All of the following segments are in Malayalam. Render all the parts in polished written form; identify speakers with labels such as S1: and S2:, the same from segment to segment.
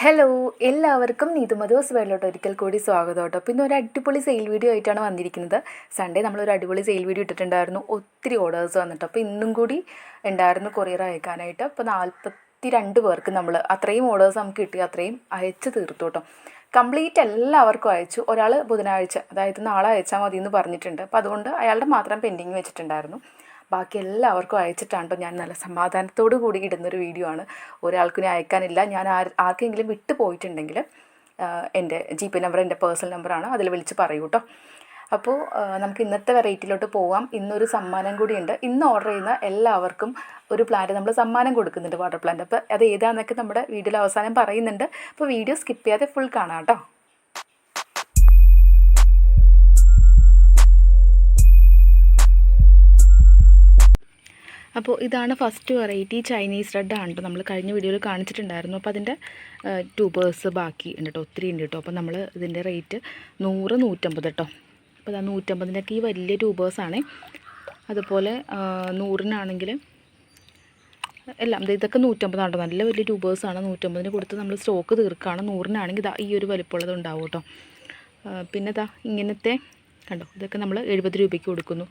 S1: ഹലോ, എല്ലാവർക്കും നീതുമധുസ് വേളിലോട്ട് ഒരിക്കൽ കൂടി സ്വാഗതം കേട്ടോ. പിന്നെ ഒരു അടിപൊളി സെയിൽ വീഡിയോ ആയിട്ടാണ് വന്നിരിക്കുന്നത്. സൺഡേ നമ്മളൊരു അടിപൊളി സെയിൽ വീഡിയോ ഇട്ടിട്ടുണ്ടായിരുന്നു. ഒത്തിരി ഓർഡേഴ്സ് വന്നിട്ട് അപ്പോൾ ഇന്നും കൂടി ഉണ്ടായിരുന്നു കൊറിയർ അയക്കാനായിട്ട്. അപ്പോൾ 42 പേർക്ക് നമ്മൾ അത്രയും ഓർഡേഴ്സ് നമുക്ക് കിട്ടി, അത്രയും അയച്ച് തീർത്തു കേട്ടോ. കംപ്ലീറ്റ് എല്ലാവർക്കും അയച്ചു. ഒരാൾ ബുധനാഴ്ച, അതായത് നാളെ അയച്ചാൽ മതി എന്ന് പറഞ്ഞിട്ടുണ്ട്. അപ്പോൾ അതുകൊണ്ട് അയാളുടെ മാത്രം പെൻഡിങ് വെച്ചിട്ടുണ്ടായിരുന്നു. ബാക്കി എല്ലാവർക്കും അയച്ചിട്ടാണ് കേട്ടോ. ഞാൻ നല്ല സമാധാനത്തോടു കൂടി ഇടുന്നൊരു വീഡിയോ ആണ്. ഒരാൾക്കും അയക്കാനില്ല. ഞാൻ ആർക്കെങ്കിലും വിട്ടു പോയിട്ടുണ്ടെങ്കിൽ എൻ്റെ GP നമ്പർ എൻ്റെ പേഴ്സണൽ നമ്പറാണ്, അതിൽ വിളിച്ച് പറയൂ കേട്ടോ. അപ്പോൾ നമുക്ക് ഇന്നത്തെ വെറൈറ്റിയിലോട്ട് പോവാം. ഇന്നൊരു സമ്മാനം കൂടിയുണ്ട്. ഇന്ന് ഓർഡർ ചെയ്യുന്ന എല്ലാവർക്കും ഒരു പ്ലാന്റ് നമ്മൾ സമ്മാനം കൊടുക്കുന്നുണ്ട്, വാട്ടർ പ്ലാന്റ്. അപ്പോൾ അത് ഏതാണെന്നൊക്കെ നമ്മുടെ വീഡിയോയിൽ അവസാനം പറയുന്നുണ്ട്. അപ്പോൾ വീഡിയോ സ്കിപ്പ് ചെയ്യാതെ ഫുൾ കാണാം കേട്ടോ. അപ്പോൾ ഇതാണ് ഫസ്റ്റ് വെറൈറ്റി, ചൈനീസ് റെഡ് ആണ് കേട്ടോ. നമ്മൾ കഴിഞ്ഞ വീഡിയോയിൽ കാണിച്ചിട്ടുണ്ടായിരുന്നു. അപ്പോൾ അതിൻ്റെ ട്യൂബേഴ്സ് ബാക്കി ഉണ്ട് കേട്ടോ, ഒത്തിരി ഉണ്ട് കേട്ടോ. അപ്പോൾ നമ്മൾ ഇതിൻ്റെ റേറ്റ് 100, 150 കേട്ടോ. അപ്പോൾ 150-ൻ്റെയൊക്കെ ഈ വലിയ ട്യൂബേഴ്സാണ്. അതുപോലെ 100-നാണെങ്കിൽ എല്ലാം ഇതൊക്കെ 150 കേട്ടോ. നല്ല വലിയ ട്യൂബേഴ്സാണ്. 150-ന് കൊടുത്ത് നമ്മൾ സ്റ്റോക്ക് തീർക്കുകയാണ്. 100-നാണെങ്കിൽ ഈ ഒരു വലിപ്പമുള്ളത് ഉണ്ടാവും കേട്ടോ. പിന്നെ ഇങ്ങനത്തെ കണ്ടോ, ഇതൊക്കെ നമ്മൾ 70 രൂപയ്ക്ക് കൊടുക്കുന്നു.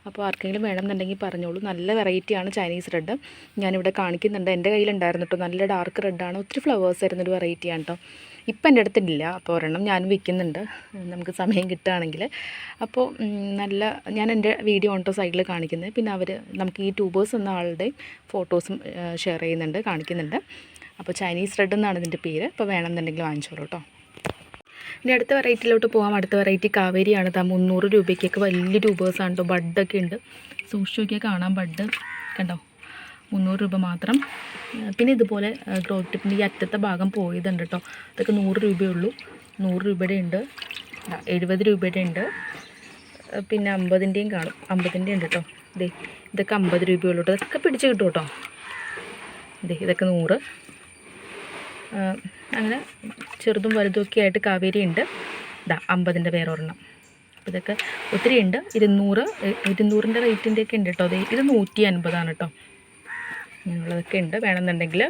S1: അപ്പോൾ ആർക്കെങ്കിലും വേണമെന്നുണ്ടെങ്കിൽ പറഞ്ഞോളൂ. നല്ല വെറൈറ്റിയാണ് ചൈനീസ് റെഡ്. ഞാനിവിടെ കാണിക്കുന്നുണ്ട്. എൻ്റെ കയ്യിലുണ്ടായിരുന്നു കേട്ടോ. നല്ല ഡാർക്ക് റെഡാണ്, ഒത്തിരി ഫ്ലവേഴ്സ് വരുന്നൊരു വെറൈറ്റിയാണ് കേട്ടോ. ഇപ്പം എൻ്റെ അടുത്തില്ല. അപ്പോൾ ഒരെണ്ണം ഞാൻ വിൽക്കുന്നുണ്ട്, നമുക്ക് സമയം കിട്ടുകയാണെങ്കിൽ. അപ്പോൾ ഞാൻ എൻ്റെ വീഡിയോ ഓൺട്ടോ സൈഡിൽ കാണിക്കുന്നത്. പിന്നെ നമുക്ക് ഈ ട്യൂബേഴ്സ് എന്ന ആളുടെ ഫോട്ടോസും ഷെയർ ചെയ്യുന്നുണ്ട്, കാണിക്കുന്നുണ്ട്. അപ്പോൾ ചൈനീസ് റെഡ് എന്നാണ് ഇതിൻ്റെ പേര്. അപ്പോൾ വേണമെന്നുണ്ടെങ്കിൽ വാങ്ങിച്ചോളൂ കേട്ടോ. ഇനി അടുത്ത വെറൈറ്റിയിലോട്ട് പോകാം. അടുത്ത വെറൈറ്റി കാവേരിയാണ്. 300 രൂപയ്ക്കൊക്കെ വലിയ ട്യൂബേഴ്സാണ് കേട്ടോ. ബഡൊക്കെ ഉണ്ട്, സൂക്ഷിച്ച് നോക്കിയാൽ കാണാം. ബഡ് കണ്ടോ, 300 രൂപ മാത്രം. പിന്നെ ഇതുപോലെ ഗ്രോത്ത് ടിപ്പിൻ്റെ ഈ അറ്റത്തെ ഭാഗം പോയതുണ്ട് കേട്ടോ. അതൊക്കെ 100 രൂപയുള്ളൂ. 100 രൂപയുടെ ഉണ്ട്, 70 രൂപയുടെ ഉണ്ട്, പിന്നെ 50-ൻ്റെയും കാണും. 50-ൻ്റെ ഉണ്ട് കേട്ടോ. ഇതൊക്കെ 50 രൂപയുള്ളൂ കേട്ടോ. ഇതൊക്കെ പിടിച്ച് കിട്ടും കേട്ടോ. ഇതൊക്കെ 100. അങ്ങനെ ചെറുതും വലുതുമൊക്കെ ആയിട്ട് കാവേരി ഉണ്ട്. 50-ൻ്റെ വേറെ ഒരെണ്ണം. അപ്പോൾ ഇതൊക്കെ ഒത്തിരി ഉണ്ട്. 200-ൻ്റെ റേറ്റിൻ്റെയൊക്കെ ഉണ്ട് കേട്ടോ. ഇത് 150 കേട്ടോ. ഞങ്ങളതൊക്കെ ഉണ്ട്. വേണമെന്നുണ്ടെങ്കിൽ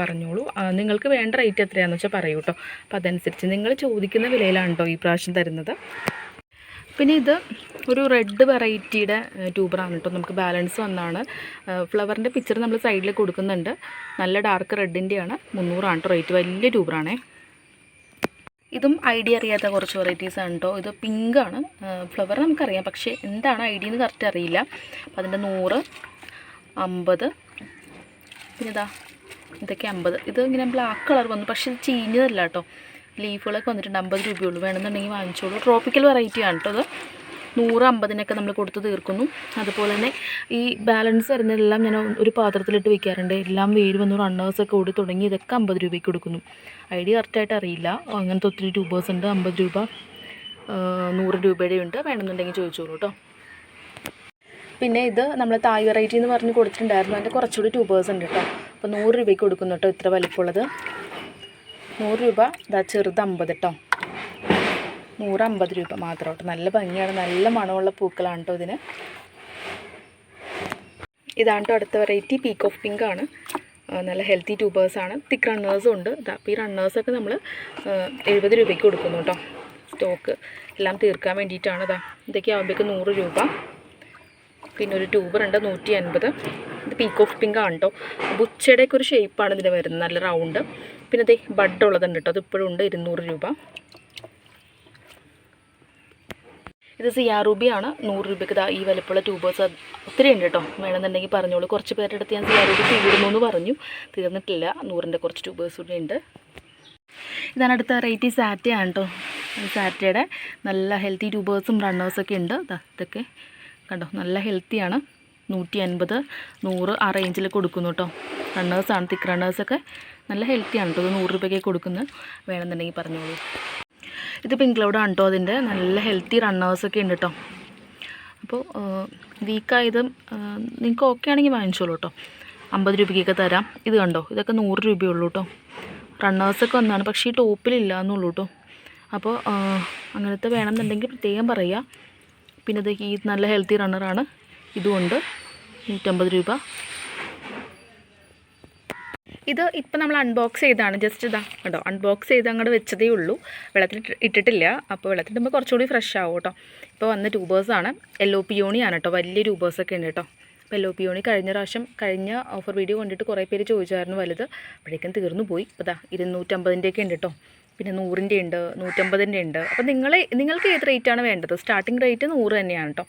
S1: പറഞ്ഞോളൂ. നിങ്ങൾക്ക് വേണ്ട റേറ്റ് എത്രയാണെന്ന് വെച്ചാൽ പറയൂ കേട്ടോ. അപ്പോൾ അതനുസരിച്ച് നിങ്ങൾ ചോദിക്കുന്ന വിലയിലാണ് കേട്ടോ ഈ പ്രാവശ്യം തരുന്നത്. പിന്നെ ഇത് ഒരു റെഡ് വെറൈറ്റിയുടെ ട്യൂബറാണ് കേട്ടോ. നമുക്ക് ബാലൻസ് വന്നാണ്. ഫ്ലവറിൻ്റെ പിക്ചർ നമ്മൾ സൈഡിൽ കൊടുക്കുന്നുണ്ട്. നല്ല ഡാർക്ക് റെഡിൻ്റെയാണ്. 300 കേട്ടോ റേറ്റ്. വലിയ ട്യൂബറാണേ. ഇതും ഐഡിയ അറിയാത്ത കുറച്ച് വെറൈറ്റീസാണ് കേട്ടോ. ഇത് പിങ്കാണ്. ഫ്ലവർ നമുക്കറിയാം, പക്ഷേ എന്താണ് ഐഡിയ എന്ന് കറക്റ്റ് അറിയില്ല. അപ്പോൾ അതിൻ്റെ 100, 50, പിന്നെ ഇതൊക്കെ 50. ഇത് ഇങ്ങനെ ബ്ലാക്ക് കളർ വന്നു, പക്ഷേ ഇത് ചീഞ്ഞതല്ല കേട്ടോ. ലീഫുകളൊക്കെ വന്നിട്ടുണ്ട്. 50 രൂപയുള്ളൂ. വേണമെന്നുണ്ടെങ്കിൽ വാങ്ങിച്ചോളൂ. ട്രോപ്പിക്കൽ വെറൈറ്റിയാണ് കേട്ടോ. അത് 100, 50-നൊക്കെ നമ്മൾ കൊടുത്ത് തീർക്കുന്നു. അതുപോലെ തന്നെ ഈ ബാലൻസ് വരുന്നതെല്ലാം ഞാൻ ഒരു പാത്രത്തിലിട്ട് വെക്കാറുണ്ട്. എല്ലാം വേര് വന്നു, റണ്ണേഴ്സൊക്കെ ഓടി തുടങ്ങി. ഇതൊക്കെ 50 രൂപയ്ക്ക് കൊടുക്കുന്നു. ഐഡിയ കറക്റ്റായിട്ട് അറിയില്ല. അങ്ങനത്തെ ഒത്തിരി ട്യൂബേഴ്സ് ഉണ്ട്. 50 രൂപ, 100 രൂപയുടെ ഉണ്ട്. വേണമെന്നുണ്ടെങ്കിൽ ചോദിച്ചോളൂ കേട്ടോ. പിന്നെ ഇത് നമ്മൾ തായ് വെറൈറ്റി എന്ന് പറഞ്ഞ് കൊടുത്തിട്ടുണ്ടായിരുന്നു. അതിൻ്റെ കുറച്ചുകൂടി ട്യൂബേഴ്സ് ഉണ്ട് കേട്ടോ. അപ്പോൾ 100 രൂപയ്ക്ക് കൊടുക്കുന്നു കേട്ടോ. ഇത്ര വലിപ്പമുള്ളത് 100 രൂപ. ചെറുത് 50 കേട്ടോ. 150 രൂപ മാത്രം കേട്ടോ. നല്ല ഭംഗിയാണ്, നല്ല മണമുള്ള പൂക്കളാണ് കേട്ടോ ഇതിന്. ഇതാണ് കേട്ടോ അടുത്ത വെറൈറ്റി. പീക്ക് ഓഫ് പിങ്ക് ആണ്. നല്ല ഹെൽത്തി ട്യൂബേഴ്സാണ്. തിക്ക് റണ്ണേഴ്സും ഉണ്ട്. അപ്പോൾ ഈ റണ്ണേഴ്സൊക്കെ നമ്മൾ 70 രൂപയ്ക്ക് കൊടുക്കുന്നു കേട്ടോ. സ്റ്റോക്ക് എല്ലാം തീർക്കാൻ വേണ്ടിയിട്ടാണ്. ഇതൊക്കെ ആകുമ്പോഴേക്ക് 100 രൂപ. പിന്നെ ഒരു ട്യൂബറുണ്ട് 150. ഇത് പീക്ക് ഓഫ് പിങ്ക് ആണ് കേട്ടോ. ബുച്ചയുടെയൊക്കെ ഒരു ഷേപ്പാണ് ഇതിന് വരുന്നത്, നല്ല റൗണ്ട്. പിന്നെ ബഡ് ഉള്ളതുണ്ട് കേട്ടോ. അത് ഇപ്പോഴും ഉണ്ട്. 200 രൂപ. ഇത് സിയാറൂബിയാണ്. 100 രൂപയ്ക്ക് ഈ വലുപ്പമുള്ള ട്യൂബേഴ്സ് ഒത്തിരി ഉണ്ട് കേട്ടോ. വേണമെന്നുണ്ടെങ്കിൽ പറഞ്ഞോളൂ. കുറച്ച് പേരുടെ അടുത്ത് ഞാൻ സിയാറൂബി തീർന്നു എന്ന് പറഞ്ഞു. തീർന്നിട്ടില്ല. 100-ൻ്റെ കുറച്ച് ട്യൂബേഴ്സ് കൂടെ ഉണ്ട്. ഇതാണ് അടുത്ത വെറൈറ്റി. സാറ്റയാണ് കേട്ടോ. സാറ്റയുടെ നല്ല ഹെൽത്തി ട്യൂബേഴ്സും റണ്ണേഴ്സൊക്കെ ഉണ്ട്. ഇതൊക്കെ കണ്ടോ, നല്ല ഹെൽത്തിയാണ്. 150, 100 ആ റേഞ്ചിൽ കൊടുക്കുന്നു കേട്ടോ. റണ്ണേഴ്സാണ്, തിക്ക് റണ്ണേഴ്സൊക്കെ നല്ല ഹെൽത്തിയാണ് കേട്ടോ. ഇത് 100 രൂപയ്ക്ക് കൊടുക്കുന്നത്. വേണമെന്നുണ്ടെങ്കിൽ പറഞ്ഞോളൂ. ഇത് പിങ്ക് ക്ലൗഡാണ് കേട്ടോ. അതിൻ്റെ നല്ല ഹെൽത്തി റണ്ണേഴ്സൊക്കെ ഉണ്ട് കേട്ടോ. അപ്പോൾ വീക്കായതും നിങ്ങൾക്ക് ഓക്കെ ആണെങ്കിൽ വാങ്ങിച്ചോളൂ കേട്ടോ. 50 രൂപയ്ക്കൊക്കെ തരാം. ഇത് കണ്ടോ, ഇതൊക്കെ 100 രൂപയുള്ളൂ കേട്ടോ. റണ്ണേഴ്സൊക്കെ വന്നാണ്, പക്ഷേ ഈ ടോപ്പിലില്ല എന്നുള്ളൂ കേട്ടോ. അപ്പോൾ അങ്ങനത്തെ വേണമെന്നുണ്ടെങ്കിൽ പ്രത്യേകം പറയുക. പിന്നെ ഈ നല്ല ഹെൽത്തി റണ്ണറാണ്. ഇതുകൊണ്ട് 150 രൂപ. ഇത് ഇപ്പം നമ്മൾ അൺബോക്സ് ചെയ്താണ്, ജസ്റ്റ് ഇതാ കേട്ടോ, അൺബോക്സ് ചെയ്ത് അങ്ങോട്ട് വെച്ചതേ ഉള്ളൂ, വെള്ളത്തിൽ ഇട്ടിട്ടില്ല. അപ്പോൾ വെള്ളത്തിൽ ഇടുമ്പോൾ കുറച്ചുകൂടി ഫ്രഷ് ആവും കേട്ടോ. ഇപ്പോൾ വന്ന ട്യൂബേഴ്സാണ്, യെല്ലോ പിയോണിയാണ് കേട്ടോ, വലിയ ട്യൂബേഴ്സൊക്കെ ഉണ്ട് കേട്ടോ. അപ്പോൾ യെല്ലോ പിയോണി കഴിഞ്ഞ ഓഫർ വീഡിയോ കണ്ടിട്ട് കുറേ പേര് ചോദിച്ചായിരുന്നു വലുത്, അപ്പോഴേക്കും തീർന്നു പോയി. ഇപ്പോൾ ഇതാ 250-ൻ്റെയൊക്കെ ഉണ്ട് കേട്ടോ, പിന്നെ 100-ൻ്റെ ഉണ്ട്, 150-ൻ്റെ ഉണ്ട്. അപ്പോൾ നിങ്ങൾക്ക് ഏത് റേറ്റാണ് വേണ്ടത്? സ്റ്റാർട്ടിംഗ് റേറ്റ് 100 തന്നെയാണ് കേട്ടോ.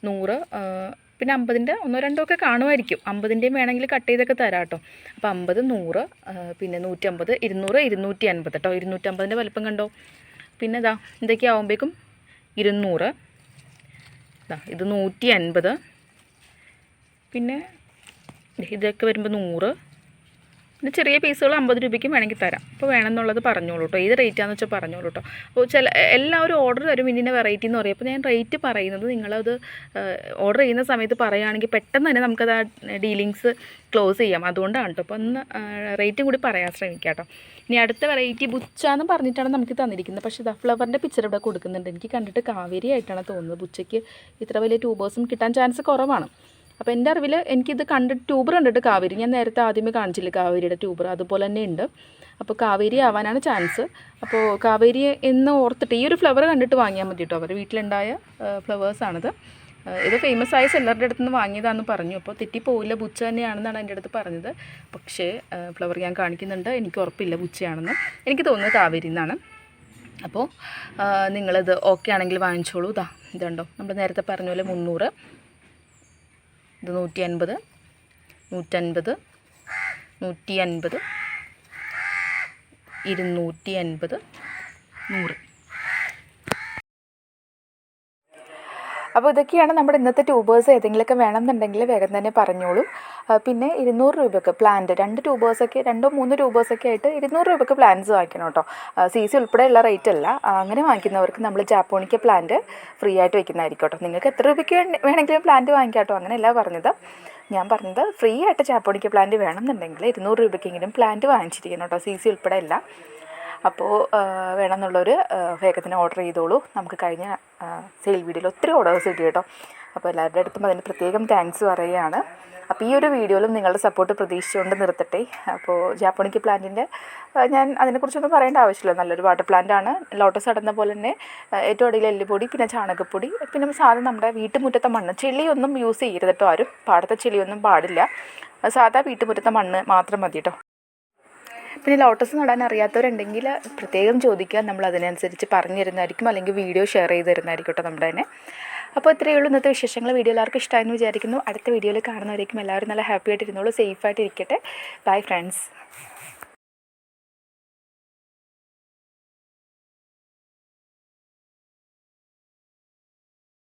S1: 100, പിന്നെ 50-ൻ്റെ 1-2 ഒക്കെ കാണുമായിരിക്കും. 50-ൻ്റെയും വേണമെങ്കിൽ കട്ട് ചെയ്തൊക്കെ തരാം കേട്ടോ. അപ്പോൾ 50, 100, പിന്നെ 150, 200, 250 കേട്ടോ. 250-ൻ്റെ വലിപ്പം കണ്ടോ. പിന്നെ ഇതാ ഇതൊക്കെ ആകുമ്പോഴേക്കും 200, ഇത് 150, പിന്നെ ഇതൊക്കെ വരുമ്പോൾ 100, പിന്നെ ചെറിയ പീസുകൾ 50 രൂപയ്ക്കും വേണമെങ്കിൽ തരാം. അപ്പോൾ വേണമെന്നുള്ളത് പറഞ്ഞോളൂ കേട്ടോ, ഏത് റേറ്റാണെന്ന് വെച്ചാൽ പറഞ്ഞോളൂ കേട്ടോ. അപ്പോൾ എല്ലാവരും ഓർഡർ തരും ഇതിൻ്റെ വെറൈറ്റി എന്ന് പറയും. അപ്പോൾ ഞാൻ റേറ്റ് പറയുന്നത് നിങ്ങളത് ഓർഡർ ചെയ്യുന്ന സമയത്ത് പറയുകയാണെങ്കിൽ പെട്ടെന്ന് തന്നെ നമുക്കത് ആ ഡീലിങ്സ് ക്ലോസ് ചെയ്യാം. അതുകൊണ്ടാണ് കേട്ടോ. അപ്പോൾ ഒന്ന് റേറ്റും കൂടി പറയാൻ ശ്രമിക്കാം കേട്ടോ. ഇനി അടുത്ത വെറൈറ്റി ബുച്ചാന്ന് പറഞ്ഞിട്ടാണ് നമുക്ക് തന്നിരിക്കുന്നത്. പക്ഷേ ഇതാ ഫ്ലവറിൻ്റെ പിക്ചർ ഇവിടെ കൊടുക്കുന്നുണ്ട്. എനിക്ക് കണ്ടിട്ട് കാവേരി ആയിട്ടാണ് തോന്നുന്നത്. ബുച്ചയ്ക്ക് ഇത്ര വലിയ ട്യൂബേഴ്സും കിട്ടാൻ ചാൻസ് കുറവാണ്. അപ്പോൾ എൻ്റെ അറിവിൽ എനിക്കിത് ട്യൂബർ കണ്ടിട്ട് കാവേരി, ഞാൻ നേരത്തെ ആദ്യമേ കാണിച്ചില്ല കാവേരിയുടെ ട്യൂബർ, അതുപോലെ തന്നെ ഉണ്ട്. അപ്പോൾ കാവേരി ആവാനാണ് ചാൻസ്. അപ്പോൾ കാവേരി എന്ന് ഓർത്തിട്ട് ഈ ഒരു ഫ്ലവർ കണ്ടിട്ട് വാങ്ങിയാൽ മതി കേട്ടോ. അവരുടെ വീട്ടിലുണ്ടായ ഫ്ലവേഴ്സാണിത്. ഇത് ഫേമസ് ആയ സെല്ലറുടെ അടുത്ത് നിന്ന് വാങ്ങിയതാണെന്ന് പറഞ്ഞു. അപ്പോൾ തെറ്റിപ്പോയില്ല, ബുച്ച തന്നെയാണെന്നാണ് എൻ്റെ അടുത്ത് പറഞ്ഞത്. പക്ഷേ ഫ്ലവർ ഞാൻ കാണിക്കുന്നുണ്ട്, എനിക്ക് ഉറപ്പില്ല ബുച്ചയാണെന്ന്. എനിക്ക് തോന്നുന്നത് കാവേരി എന്നാണ്. അപ്പോൾ നിങ്ങളിത് ഓക്കെ ആണെങ്കിൽ വാങ്ങിച്ചോളൂ. ഇതുണ്ടോ, നമ്മൾ നേരത്തെ പറഞ്ഞ പോലെ 300, ഇത് 150, 150, 150, 250, 100. അപ്പോൾ ഇതൊക്കെയാണ് നമ്മുടെ ഇന്നത്തെ ട്യൂബേഴ്സ്. ഏതെങ്കിലുമൊക്കെ വേണമെന്നുണ്ടെങ്കിൽ വേഗം തന്നെ പറഞ്ഞോളൂ. പിന്നെ 200 രൂപയ്ക്ക് പ്ലാന്റ്, 2 ട്യൂബേഴ്സൊക്കെ 2-3 ട്യൂബേഴ്സൊക്കെ ആയിട്ട് 200 രൂപയ്ക്ക് പ്ലാന്റ്സ് വാങ്ങിക്കണം കേട്ടോ. CC ഉൾപ്പെടെയുള്ള റേറ്റ് അല്ല. അങ്ങനെ വാങ്ങിക്കുന്നവർക്ക് നമ്മൾ ജാപ്പോണിക്ക പ്ലാന്റ് ഫ്രീ ആയിട്ട് വെക്കുന്നതായിരിക്കും കേട്ടോ. നിങ്ങൾക്ക് എത്ര രൂപയ്ക്ക് വേണമെങ്കിലും പ്ലാന്റ് വാങ്ങിക്കാം കേട്ടോ. അങ്ങനെയല്ല പറഞ്ഞത്, ഞാൻ പറഞ്ഞത് ഫ്രീ ആയിട്ട് ജാപ്പോണിക്ക പ്ലാന്റ് വേണമെന്നുണ്ടെങ്കിൽ 200 രൂപയ്ക്കെങ്കിലും പ്ലാന്റ് വാങ്ങിച്ചിരിക്കണം കേട്ടോ. CC ഉൾപ്പെടെ അല്ല. അപ്പോൾ വേണമെന്നുള്ളൊരു വേഗത്തിന് ഓർഡർ ചെയ്തോളൂ. നമുക്ക് കഴിഞ്ഞ സെയിൽ വീഡിയോയിൽ ഒത്തിരി ഓർഡേഴ്സ് കിട്ടി കേട്ടോ. അപ്പോൾ എല്ലാവരുടെ അടുത്തും അതിന് പ്രത്യേകം താങ്ക്സ് പറയുകയാണ്. അപ്പോൾ ഈ ഒരു വീഡിയോയിലും നിങ്ങളുടെ സപ്പോർട്ട് പ്രതീക്ഷിച്ചുകൊണ്ട് നിർത്തട്ടെ. അപ്പോൾ ജാപ്പോണിക്ക പ്ലാന്റിൻ്റെ ഞാൻ അതിനെക്കുറിച്ചൊന്നും പറയേണ്ട ആവശ്യമില്ല. നല്ലൊരു വാട്ടർ പ്ലാന്റാണ്. ലോട്ടസ് അടന്ന പോലെ തന്നെ ഏറ്റവും അടിയിൽ എല്ലുപൊടി, പിന്നെ ചാണകപ്പൊടി, പിന്നെ സാധാരണ നമ്മുടെ വീട്ടുമുറ്റത്തെ മണ്ണ്, ചെളിയൊന്നും യൂസ് ചെയ്യരുത് കേട്ടോ ആരും. പാടത്തെ ചെളിയൊന്നും പാടില്ല. സാധാ വീട്ടുമുറ്റത്തെ മണ്ണ് മാത്രം മതി കേട്ടോ. പിന്നെ ലോട്ടസ് നടാൻ അറിയാത്തവരുണ്ടെങ്കിൽ പ്രത്യേകം ചോദിക്കുക, നമ്മൾ അതിനനുസരിച്ച് പറഞ്ഞു തരുന്നതായിരിക്കും, അല്ലെങ്കിൽ വീഡിയോ ഷെയർ ചെയ്ത് തരുന്നതായിരിക്കും കേട്ടോ നമ്മുടെ തന്നെ. അപ്പോൾ ഇത്രയേ ഉള്ളൂ ഇന്നത്തെ വിശേഷങ്ങൾ. വീഡിയോ എല്ലാവർക്കും ഇഷ്ടമായെന്ന് വിചാരിക്കുന്നു. അടുത്ത വീഡിയോയിൽ കാണുന്നവരേക്കും എല്ലാവരും നല്ല ഹാപ്പി ആയിട്ടിരുന്നോളൂ, സേഫായിട്ട് ഇരിക്കട്ടെ. Bye friends.